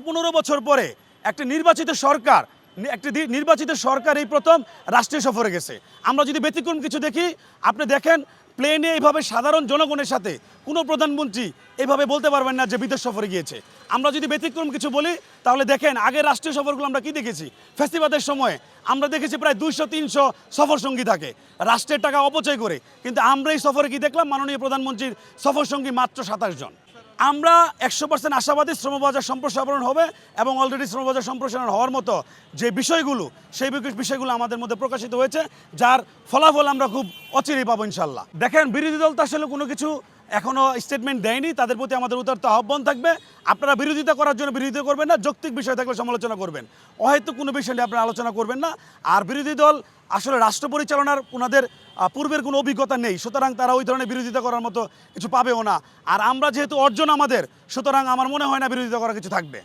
পনেরো বছর পরে একটা নির্বাচিত সরকার এই প্রথম রাষ্ট্রীয় সফরে গেছে। আমরা যদি ব্যতিক্রম কিছু দেখি, আপনি দেখেন প্লেনে এইভাবে সাধারণ জনগণের সাথে কোনো প্রধানমন্ত্রী এইভাবে বলতে পারবেন না যে বিদেশ সফরে গিয়েছে। আমরা যদি ব্যতিক্রম কিছু বলি তাহলে দেখেন আগের রাষ্ট্রীয় সফরগুলো আমরা কি দেখেছি, ফেস্টিভ্যালের সময় আমরা দেখেছি প্রায় 200-300 সফর সঙ্গী থাকে রাষ্ট্রের টাকা অপচয় করে, কিন্তু আমরা এই সফরে কি দেখলাম, মাননীয় প্রধানমন্ত্রীর সফর সঙ্গী মাত্র 27 জন। আমরা 100% আশাবাদী শ্রমবাজার সম্প্রসারণ হবে এবং অলরেডি শ্রমবাজার সম্প্রসারণ হওয়ার মতো যে বিষয়গুলো, সেই বিষয়গুলো আমাদের মধ্যে প্রকাশিত হয়েছে, যার ফলাফল আমরা খুব অচিরেই পাবো ইনশাল্লাহ। দেখেন বিরোধী দল তো আসলে কোনো কিছু এখনও স্টেটমেন্ট দেয়নি, তাদের প্রতি আমাদের উদারত আহ্বান থাকবে, আপনারা বিরোধিতা করার জন্য বিরোধিতা করবেন না, যৌক্তিক বিষয় থাকলে সমালোচনা করবেন, অহেতুক কোনো বিষয় নিয়ে আপনারা আলোচনা করবেন না। আর বিরোধী দল আসলে রাষ্ট্র পরিচালনার ওনাদের পূর্বের কোনো অভিজ্ঞতা নেই, সুতরাং তারা ওই ধরনের বিরোধিতা করার মতো কিছু পাবেও না। আর আমরা যেহেতু অর্জন আমাদের, সুতরাং আমার মনে হয় না বিরোধিতা করার কিছু থাকবে।